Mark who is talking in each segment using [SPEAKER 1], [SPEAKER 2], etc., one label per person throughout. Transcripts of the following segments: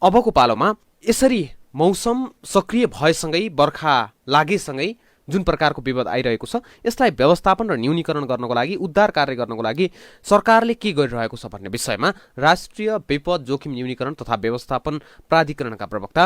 [SPEAKER 1] अबको पालोमा यसरी मौसम सक्रिय भएसँगै बर्खा लागेसँगै जुन प्रकारको विपद आइरहेको छ यसलाई व्यवस्थापन र न्यूनीकरण गर्नको लागि उद्धार कार्य गर्नको लागि सरकारले के गरिरहेको छ भन्ने विषयमा राष्ट्रिय विपद जोखिम न्यूनीकरण तथा व्यवस्थापन प्राधिकरणका प्रवक्ता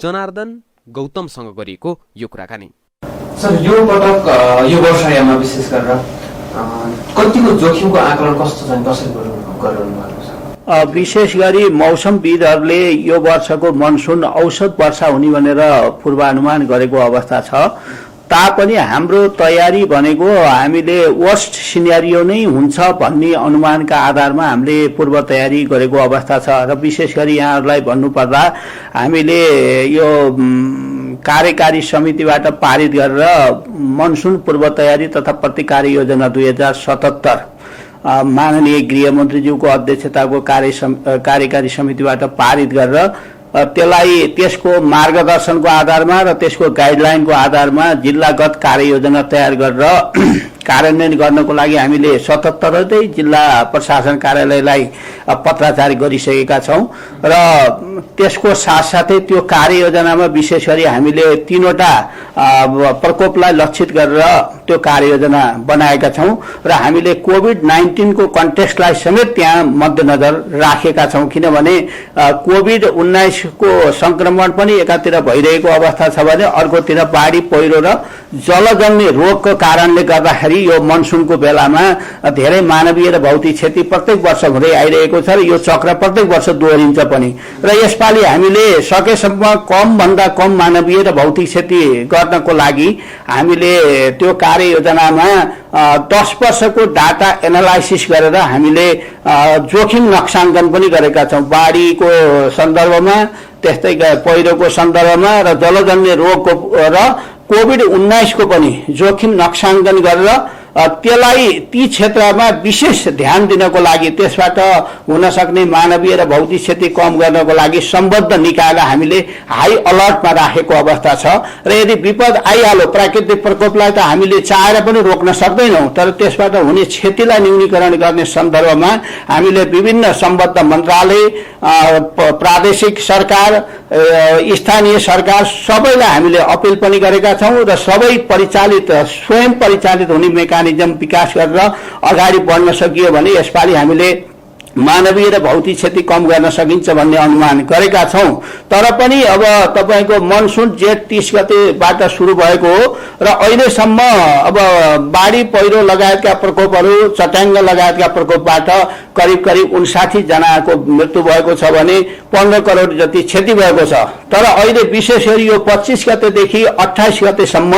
[SPEAKER 1] जनार्दन गौतमसँग गरिएको यो कुराकानी।
[SPEAKER 2] सर, यो पटक यो वर्षायाममा विशेष गरेर कतिको जोखिमको आकलन कस्तो छ, कसरी गरिरहनु भएको छ?
[SPEAKER 3] विशेष गरी मौसमविदहरूले यो वर्षको मनसुन औसत वर्षा हुने भनेर पूर्वानुमान गरेको अवस्था छ। तापनि हाम्रो तयारी भनेको हामीले वर्स्ट सिनेरियो नै हुन्छ भन्ने अनुमानका आधारमा हामीले पूर्व तयारी गरेको अवस्था छ र विशेष गरी यहाँहरूलाई भन्नुपर्दा हामीले यो कार्यकारी समितिबाट पारित गरेर मनसुन पूर्व तयारी तथा प्रतिकार योजना 2077 माननीय गृहमन्त्रीज्यूको अध्यक्षताको कार्यकारी समितिबाट पारित गरेर त्यसलाई त्यसको मार्गदर्शनको आधारमा र त्यसको गाइडलाइनको आधारमा जिल्लागत कार्ययोजना तयार गरेर कार्यान्वयन गर्नको लागि हामीले 77 जिल्ला प्रशासन कार्यालयलाई पत्राचार गरिसकेका छौं र त्यसको साथसाथै त्यो कार्ययोजनामा विशेष गरी हामीले 3वटा प्रकोपलाई लक्षित गरेर त्यो कार्ययोजना बनाएका छौं र हामीले कोभिड-19 को कन्टेक्स्टलाई समेत त्यहाँ मध्यनजर राखेका छौं, किनभने कोभिड-19 को संक्रमण पनि एकातिर भइरहेको अवस्था छ भने अर्कोतिर बाढी पहिरो र जलजन्य रोगको कारणले गर्दाखेरि यो मनसुनको बेलामा धेरै मानवीय र भौतिक क्षति प्रत्येक वर्ष हुँदै आइरहेको छ र यो चक्र प्रत्येक वर्ष दोहोरिन्छ पनि र यसपालि हामीले सकेसम्म कम भन्दा कम मानवीय र भौतिक क्षति गर्नको लागि हामीले त्यो कार्ययोजनामा 10 वर्षको डाटा एनालाइसिस गरेर हामीले जोखिम नक्साङ्कन पनि गरेका छौं। बाढीको सन्दर्भमा, त्यस्तै पहिरोको सन्दर्भमा र जलजन्य रोगको र कोभिड-19 को पनि जोखिम नक्साङ्कन गरेर त्यसलाई ती क्षेत्रमा विशेष ध्यान दिनको लागि त्यसबाट हुन सक्ने मानवीय र भौतिक क्षति कम गर्नको लागि सम्बद्ध निकायलाई हामीले हाई अलर्टमा राखेको अवस्था छ र यदि विपद आइहाल्यो प्राकृतिक प्रकोपलाई त हामीले चाहेर पनि रोक्न सक्दैनौं, तर त्यसबाट हुने क्षतिलाई न्यूनीकरण गर्ने सन्दर्भमा हामीले विभिन्न सम्बद्ध मन्त्रालय, प्रादेशिक सरकार, स्थानीय सरकार सबैलाई हामीले अपील पनि गरेका छौं र सबै परिचालित स्वयं परिचालित हुने मेकानिजम विकास गरेर अगाडि बढ्न सकियो भने यसपालि हामीले मानवीय र भौतिक क्षति कम गर्न सकिन्छ भन्ने अनुमान गरेका छौं। तर पनि अब तपाईको मनसुन जेठ 30 गतेबाट सुरु भएको हो र अहिलेसम्म अब बाढी पहिरो लगायतका प्रकोपहरू, चट्याङ्ग लगायतका प्रकोपबाट करिब 59 जनाको मृत्यु भएको छ भने 15 करोड जति क्षति भएको छ। तर अहिले विशेष गरी यो 25 गतेदेखि 28 गतेसम्म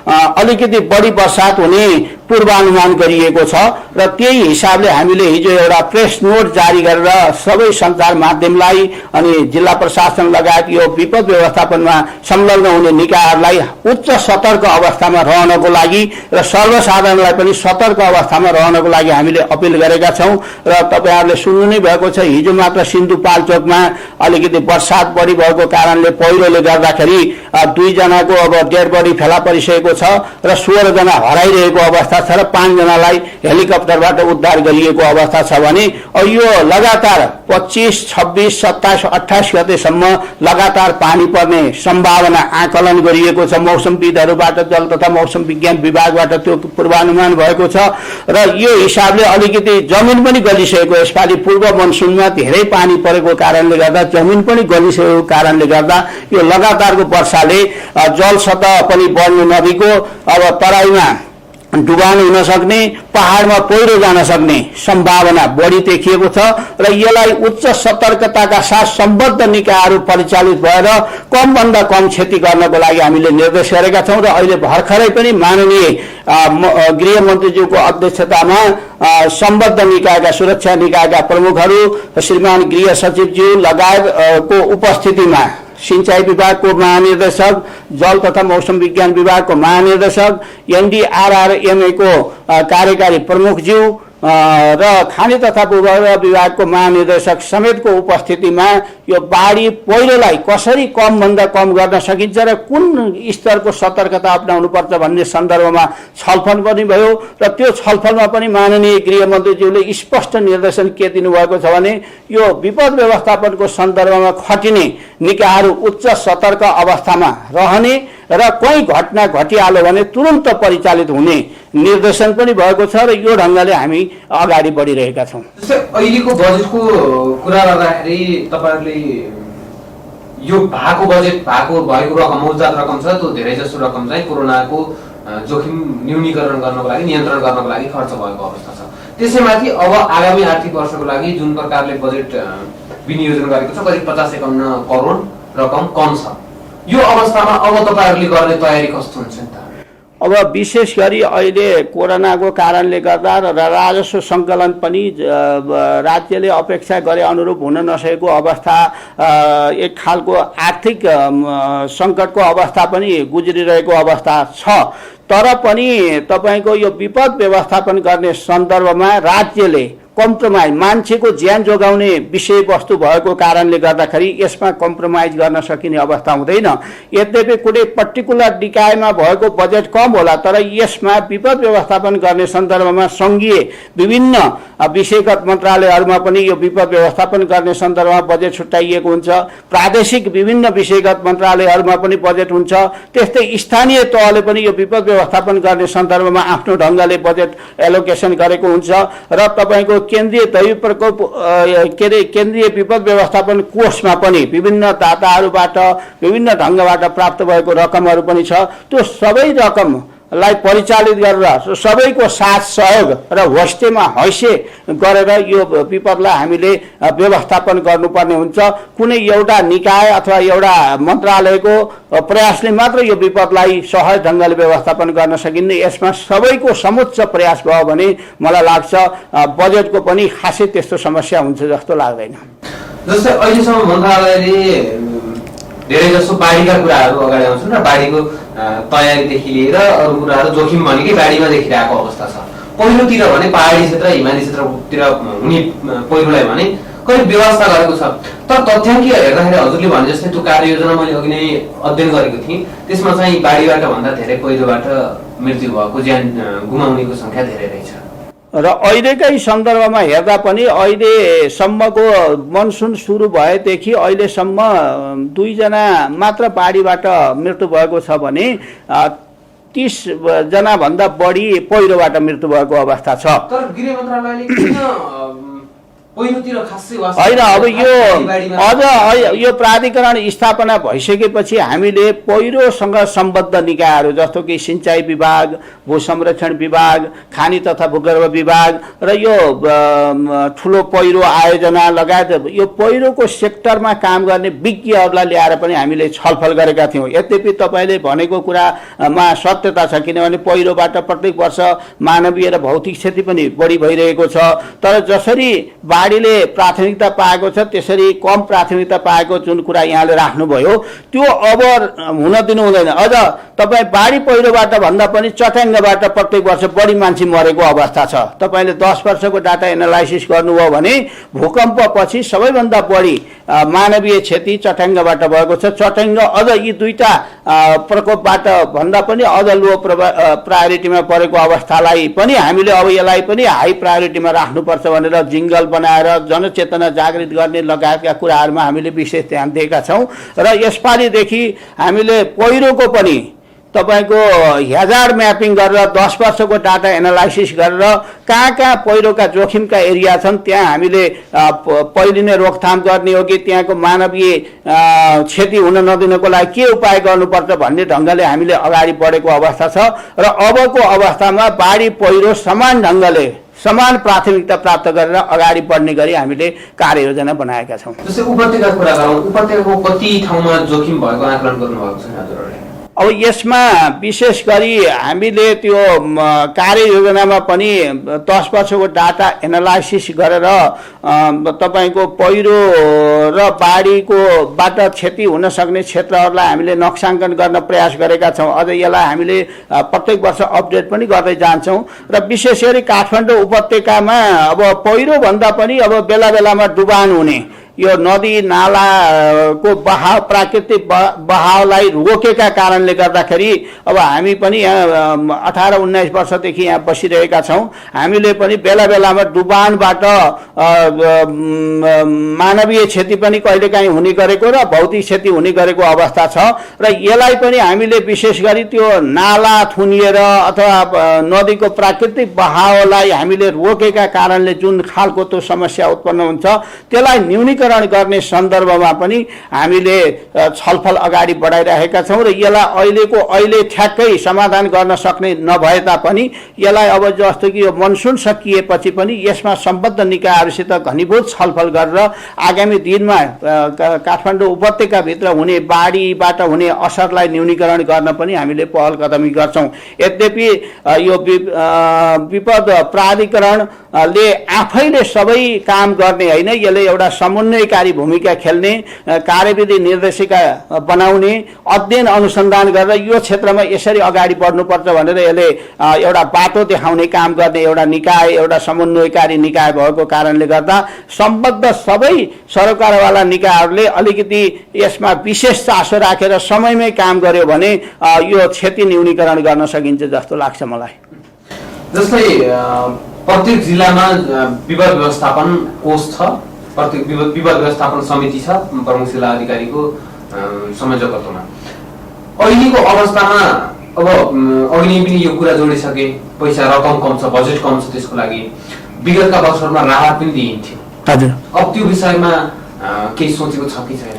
[SPEAKER 3] अलिकति बढी वर्षात हुने पूर्वानुमान गरिएको छ र त्यही हिसाबले हामीले हिजो एउटा प्रेस नोट जारी गरेर सबै सञ्चार माध्यमलाई अनि जिल्ला प्रशासन लगायत यो विपद व्यवस्थापनमा संलग्न हुने निकायहरूलाई उच्च सतर्क अवस्थामा रहनको लागि र सर्वसाधारणलाई पनि सतर्क अवस्थामा रहनको लागि हामीले अपील गरेका छौं र तपाईहरुले सुन्नु नै भएको छ। हिजो मात्र सिन्धुपाल्चोकमा अलिकति वर्षात बढी भएको कारणले पहिरोले गर्दाखेरि 2 जनाको अब डेड बडी फेला परिसकेको छ र 16 जना हराइरहेको अवस्था छ र 5 जनालाई हेलिकप्टरबाट उद्धार गरिएको अवस्था छ भने यो लगातार 25, 26, 27, 28 गतेसम्म लगातार पानी पर्ने सम्भावना आकलन गरिएको छ। मौसमविदहरुबाट, जल तथा मौसम विज्ञान विभागबाट त्यो पूर्वानुमान भएको छ र यो हिसाबले अलिकति जमिन पनि गलिसकेको, यसपालि पूर्व मनसुनमा धेरै पानी परेको कारणले गर्दा जमिन पनि गलिसकेको कारणले गर्दा यो लगातारको वर्षाले जल सतह पनि बढ्नु नदीको अब तराईमा डुबान हुन सक्ने, पहाडमा पहिरो जान सक्ने सम्भावना बढी देखिएको छ र यसलाई उच्च सतर्कताका साथ सम्बद्ध निकायहरू परिचालित भएर कम भन्दा कम क्षति गर्नको लागि हामीले निर्देश गरेका छौं र अहिले भर्खरै पनि माननीय गृहमन्त्रीज्यूको अध्यक्षतामा सम्बद्ध निकायका सुरक्षा निकायका प्रमुखहरू श्रीमान गृह सचिवज्यू लगायतको उपस्थितिमा सिंचाई विभागको महानिर्देशक, जल तथा मौसम विज्ञान विभागको महानिर्देशक, एनडीआरआरएमए को कार्यकारी प्रमुखज्यू र खानी तथा भूगर्भ विभागको महानिर्देशक समेतको उपस्थितिमा यो बाढी पहिरोलाई कसरी कमभन्दा कम गर्न सकिन्छ र कुन स्तरको सतर्कता अपनाउनुपर्छ भन्ने सन्दर्भमा छलफल पनि भयो र त्यो छलफलमा पनि माननीय गृहमन्त्रीज्यूले स्पष्ट निर्देशन के दिनुभएको छ भने यो विपद व्यवस्थापनको सन्दर्भमा खटिने निकायहरू उच्च सतर्क अवस्थामा रहने र कोही घटना घटिहाल्यो भने तुरन्त परिचालित हुने निर्देशन पनि भएको छ र यो ढङ्गले हामी अगाडि बढिरहेका छौँ।
[SPEAKER 2] जस्तै अहिलेको बजेटको कुरा गर्दाखेरि तपाईँहरूले यो भएको रकम मौजात रकम छ त्यो धेरै जसो रकम चाहिँ कोरोनाको जोखिम न्यूनीकरण गर्नको लागि नियन्त्रण गर्नको लागि खर्च भएको अवस्था छ। त्यसैमाथि अब आगामी आर्थिक वर्षको लागि जुन प्रकारले बजेट विनियोजन गरेको छ करिब 50-51 करोड रकम कम छ। यो अवस्थामा अब तपाईँहरूले गर्ने तयारी कस्तो हुन्छ नि त?
[SPEAKER 3] अब विशेष गरी अहिले कोरोनाको कारणले गर्दा र राजस्व सङ्कलन पनि राज्यले अपेक्षा गरे अनुरूप हुन नसकेको अवस्था, एक खालको आर्थिक सङ्कटको अवस्था पनि गुज्रिरहेको अवस्था छ। तर पनि तपाईँको यो विपद व्यवस्थापन गर्ने सन्दर्भमा राज्यले कम्प्रोमाइज मान्छेको ज्यान जोगाउने विषयवस्तु भएको कारणले गर्दाखेरि यसमा कम्प्रोमाइज गर्न सकिने अवस्था हुँदैन। यद्यपि कुनै पर्टिकुलर निकायमा भएको बजेट कम होला तर यसमा विपद व्यवस्थापन गर्ने सन्दर्भमा सङ्घीय विभिन्न विषयगत मन्त्रालयहरूमा पनि यो विपद व्यवस्थापन गर्ने सन्दर्भमा बजेट छुट्याइएको हुन्छ। प्रादेशिक विभिन्न विषयगत मन्त्रालयहरूमा पनि बजेट हुन्छ। त्यस्तै स्थानीय तहले पनि यो विपद व्यवस्थापन गर्ने सन्दर्भमा आफ्नो ढङ्गले बजेट एलोकेसन गरेको हुन्छ र तपाईँको केन्द्रीय दैवी प्रकोप केन्द्रीय विपद व्यवस्थापन कोषमा पनि विभिन्न दाताहरूबाट विभिन्न ढङ्गबाट प्राप्त भएको रकमहरू पनि छ। त्यो सबै रकमलाई परिचालित गरेर सबैको साथ सहयोग र होस्टेमा हैसे गरेर यो विपदलाई हामीले व्यवस्थापन गर्नुपर्ने हुन्छ। कुनै एउटा निकाय अथवा एउटा मन्त्रालयको प्रयासले मात्र यो विपदलाई सहज ढङ्गले व्यवस्थापन गर्न सकिन्न। यसमा सबैको समुच्च प्रयास भयो भने मलाई लाग्छ बजेटको पनि खासै त्यस्तो समस्या हुन्छ जस्तो लाग्दैन।
[SPEAKER 2] जस्तै अहिलेसम्म मन्त्रालयले धेरै जसो बाढीका कुराहरू अगाडि आउँछन् र बाढीको तयारीदेखि लिएर अरू कुराहरू जोखिम भनेकै बाढीमा देखिरहेको अवस्था छ। पहिलोतिर भने पहाडी क्षेत्र हिमाली क्षेत्रतिर हुने पहिरोलाई भने करिब व्यवस्था गरेको छ। तर तथ्याङ्कीय हेर्दाखेरि हजुरले भने जस्तै त्यो कार्ययोजना मैले अघि नै अध्ययन गरेको थिएँ, त्यसमा चाहिँ बाढीबाट भन्दा धेरै पहिरोबाट मृत्यु भएको ज्यान गुमाउनेको सङ्ख्या धेरै रहेछ।
[SPEAKER 3] र अहिलेकै सन्दर्भमा हेर्दा पनि अहिलेसम्मको मनसुन सुरु भएदेखि अहिलेसम्म 2 जना मात्र बाढीबाट मृत्यु भएको छ भने 30 जना भन्दा बढी पहिरोबाट मृत्यु भएको अवस्था छ।
[SPEAKER 2] तर गृह मन्त्रालयले किन पहिलोतिर खासै
[SPEAKER 3] होइन, अब यो अझ यो प्राधिकरण स्थापना भइसकेपछि हामीले पहिरोसँग सम्बद्ध निकायहरू जस्तो कि सिंचाई विभाग, भू संरक्षण विभाग, खानी तथा भूगर्भ विभाग र यो ठुलो पहिरो आयोजना लगायत यो पहिरोको सेक्टरमा काम गर्ने विज्ञहरूलाई ल्याएर पनि हामीले छलफल गरेका थियौँ। यद्यपि तपाईँले भनेको कुरामा सत्यता छ, किनभने पहिरोबाट प्रत्येक वर्ष मानवीय र भौतिक क्षति पनि बढी भइरहेको छ। तर जसरी बाढीले प्राथमिकता पाएको छ त्यसरी कम प्राथमिकता पाएको जुन कुरा यहाँले राख्नुभयो त्यो अब हुन दिनु हुँदैन। अझ तपाईँ बाढी पहिरोबाट भन्दा पनि चट्याङ्गबाट प्रत्येक वर्ष बढी मान्छे मरेको अवस्था छ। तपाईँले 10 वर्षको डाटा एनालाइसिस गर्नुभयो भने भूकम्पपछि सबैभन्दा बढी मानवीय क्षति चट्याङ्गबाट भएको छ। चट्याङ्ग अझ यी दुईटा प्रकोपबाट भन्दा पनि अझ लो प्रायोरिटीमा परेको अवस्थालाई पनि हामीले अब यसलाई पनि हाई प्रायोरिटीमा राख्नुपर्छ भनेर जिङ्गल बनाएर जनचेतना जागृत गर्ने लगायतका कुराहरूमा हामीले विशेष ध्यान दिएका छौँ। र यसपालिदेखि हामीले पहिरोको पनि तपाईँको हजार म्यापिङ गरेर 10 वर्षको डाटा एनालाइसिस गरेर कहाँ कहाँ पहिरोका जोखिमका एरिया छन् त्यहाँ हामीले पहिले नै रोकथाम गर्ने हो कि त्यहाँको मानवीय क्षति हुन नदिनको लागि के उपाय गर्नुपर्छ भन्ने ढङ्गले हामीले अगाडि बढेको अवस्था छ। र अबको अवस्थामा बाढी पहिरो समान ढङ्गले समान प्राथमिकता प्राप्त गरेर अगाडि बढ्ने गरी हामीले कार्ययोजना बनाएका छौँ।
[SPEAKER 2] जस्तै उपत्यकाको कुरा गरौँ, उपत्यकाको कति ठाउँमा जोखिम भएको आकलन गर्नुभएको छ हजुरहरूले?
[SPEAKER 3] अब यसमा विशेष गरी हामीले त्यो कार्ययोजनामा पनि 10 वर्षको डाटा एनालाइसिस गरेर तपाईँको पहिरो र बाढीकोबाट क्षति हुन सक्ने क्षेत्रहरूलाई हामीले नक्साङ्कन गर्न प्रयास गरेका छौँ। अझ यसलाई हामीले प्रत्येक वर्ष अपडेट पनि गर्दै जान्छौँ र विशेष गरी काठमाडौँ उपत्यकामा अब पहिरोभन्दा पनि अब बेला बेलामा डुबान हुने यो नदी नालाको बहाव प्राकृतिक बहावलाई रोकेका कारणले गर्दाखेरि अब हामी पनि यहाँ 18-19 वर्षदेखि यहाँ बसिरहेका छौँ। हामीले पनि बेला बेलामा डुबानबाट मानवीय क्षति पनि कहिलेकाहीँ हुने गरेको र भौतिक क्षति हुने गरेको अवस्था छ र यसलाई पनि हामीले विशेष गरी त्यो नाला थुनिएर अथवा नदीको प्राकृतिक बहावलाई हामीले रोकेका कारणले जुन खालको त्यो समस्या उत्पन्न हुन्छ त्यसलाई न्यूनीकरण गर्ने सन्दर्भमा पनि हामीले छलफल अगाडि बढाइरहेका छौँ र यसलाई अहिले ठ्याक्कै समाधान गर्न सक्ने नभए तापनि यसलाई अब जस्तो कि यो मनसुन सकिएपछि पनि यसमा सम्बद्ध निकायहरूसित घनीभूत छलफल गरेर आगामी दिनमा काठमाडौँ उपत्यकाभित्र हुने बाढीबाट हुने असरलाई न्यूनीकरण गर्न पनि हामीले पहल कदमी गर्छौँ। यद्यपि यो विपद प्राधिकरणले आफैले सबै काम गर्ने होइन, यसले एउटा समन्वयकारी भूमिका खेल्ने, कार्यविधि निर्देशिका बनाउने, अध्ययन अनुसन्धान गरेर यो क्षेत्रमा यसरी अगाडि बढ्नुपर्छ भनेर यसले एउटा बाटो देखाउने काम गर्ने एउटा निकाय, एउटा समन्वयकारी निकाय भएको कारणले गर्दा सम्बद्ध सबै सरकारवाला निकायहरूले अलिकति यसमा विशेष चासो राखेर समयमै काम गर्यो भने यो क्षति न्यूनीकरण गर्न सकिन्छ जस्तो लाग्छ मलाई।
[SPEAKER 2] जस्तै प्रत्येक जिल्लामा विपद व्यवस्थापन कोष छ, प्रत्येक विपद व्यवस्थापन समिति छ प्रमुख जिल्ला अधिकारीको संयोजकत्वमा। अहिलेको अवस्थामा अब अघि नै पनि यो कुरा जोडिसके, पैसा रकम कम छ, बजेट कम छ, त्यसको लागि विगतका वर्षहरूमा राहत पनि दिइन्थ्यो।
[SPEAKER 3] हजुर,
[SPEAKER 2] अब त्यो विषयमा केही सोचेको छ कि छैन?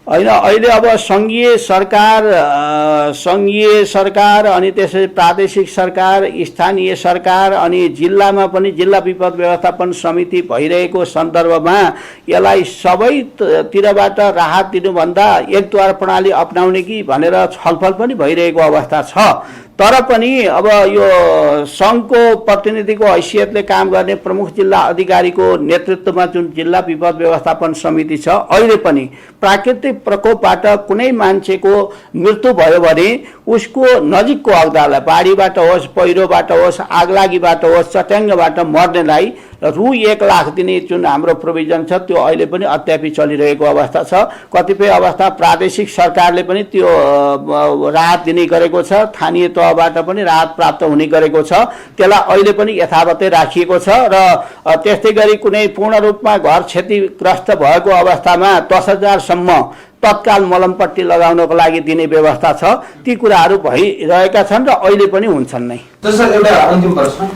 [SPEAKER 3] होइन, अहिले अब सङ्घीय सरकार अनि त्यसै प्रादेशिक सरकार, स्थानीय सरकार अनि जिल्लामा पनि जिल्ला विपद व्यवस्थापन समिति भइरहेको सन्दर्भमा यसलाई सबैतिरबाट राहत दिनुभन्दा एकद्वार प्रणाली अपनाउने कि भनेर छलफल पनि भइरहेको अवस्था छ। तर पनि अब यो सङ्घको प्रतिनिधिको हैसियतले काम गर्ने प्रमुख जिल्ला अधिकारीको नेतृत्वमा जुन जिल्ला विपद व्यवस्थापन समिति छ, अहिले पनि प्राकृतिक प्रकोपबाट कुनै मान्छेको मृत्यु भयो भने उसको नजिकको हकदारलाई, बाढीबाट होस्, पहिरोबाट होस्, आगलागीबाट होस्, चट्याङ्गबाट मर्नेलाई रु 1 लाख दिने जुन हाम्रो प्रोभिजन छ त्यो अहिले पनि अद्यापि चलिरहेको अवस्था छ। कतिपय अवस्था प्रादेशिक सरकारले पनि त्यो राहत दिने गरेको छ, स्थानीय तहबाट पनि राहत प्राप्त हुने गरेको छ। त्यसलाई अहिले पनि यथावतै राखिएको छ र त्यस्तै गरी कुनै पूर्ण रूपमा घर क्षतिग्रस्त भएको अवस्थामा 10,000 सम्म तत्काल मलमपट्टी लगाउनको लागि दिने व्यवस्था छ। ती कुराहरू भइरहेका छन् र अहिले पनि हुन्छन् नै।
[SPEAKER 2] जस्तो एउटा अन्तिम प्रश्न,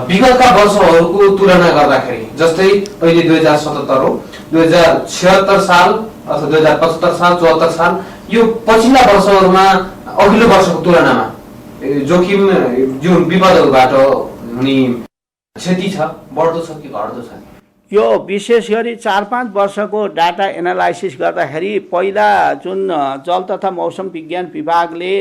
[SPEAKER 2] विगतका वर्षहरूको तुलना गर्दाखेरि, जस्तै अहिले 2077 हो, 2076 साल अथवा 2075 साल, 74 साल, यो पछिल्ला वर्षहरूमा अघिल्लो वर्षको तुलनामा जोखिम जुन विपदहरूबाट हुने क्षति छ, बढ्दो छ कि घट्दो छ?
[SPEAKER 3] यो विशेष गरी 4-5 वर्षको डाटा एनालाइसिस गर्दाखेरि पहिला जुन जल तथा मौसम विज्ञान विभागले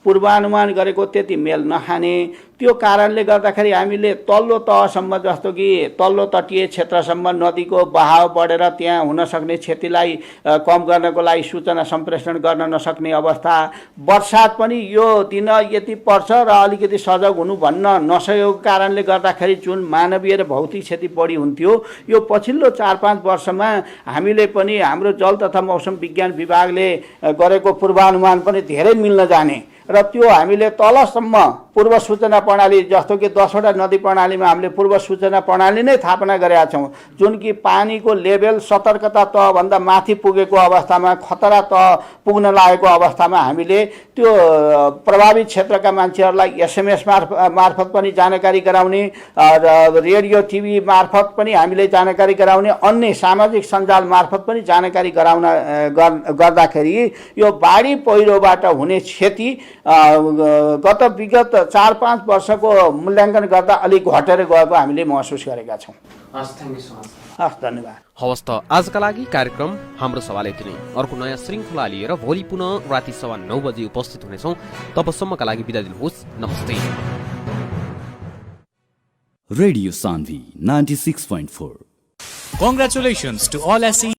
[SPEAKER 3] पूर्वानुमान गरेको त्यति मेल नखाने, त्यो कारणले गर्दाखेरि हामीले तल्लो तहसम्म जस्तो कि तल्लो तटीय क्षेत्रसम्म नदीको बहाव बढेर त्यहाँ हुन सक्ने क्षतिलाई कम गर्नको लागि सूचना सम्प्रेषण गर्न नसक्ने अवस्था, वर्षात पनि यो दिन यति पर्छ र अलिकति सजग हुनु भन्न नसकेको कारणले गर्दाखेरि जुन मानवीय र भौतिक क्षति बढी हुन्थ्यो, यो पछिल्लो 4-5 वर्षमा हामीले पनि हाम्रो जल तथा मौसम विज्ञान विभागले गरेको पूर्वानुमान पनि धेरै मिल्न जाने र त्यो हामीले तलसम्म पूर्व सूचना प्रणाली, जस्तो कि 10वटा नदी प्रणालीमा हामीले पूर्व सूचना प्रणाली नै स्थापना गरेका छौँ, जुन कि पानीको लेभल सतर्कता तहभन्दा माथि पुगेको अवस्थामा, खतरा तह पुग्न लागेको अवस्थामा हामीले त्यो प्रभावित क्षेत्रका मान्छेहरूलाई SMS मार्फत पनि जानकारी गराउने र रेडियो टिभी मार्फत पनि हामीले जानकारी गराउने, अन्य सामाजिक सञ्जाल मार्फत पनि जानकारी गराउन गर्दाखेरि यो बाढी पहिरोबाट हुने क्षति विगत 4-5 वर्षको मूल्याङ्कन गर्दा अलिक घटेर गएको हामीले महसुस गरेका छौँ।
[SPEAKER 2] हस्, थ्याङ्क यू सो मच।
[SPEAKER 3] हस्, धन्यवाद।
[SPEAKER 1] हवस् त आजका लागि कार्यक्रम हाम्रो सवाल यति नै। अर्को नयाँ श्रृङ्खला लिएर भोलि पुनः राति 9:15 बजी उपस्थित हुनेछौँ। तबसम्मका लागि बिदा दिनुहोस्। नमस्ते।
[SPEAKER 4] Radio Sanvi 96.4.
[SPEAKER 5] Congratulations to all SC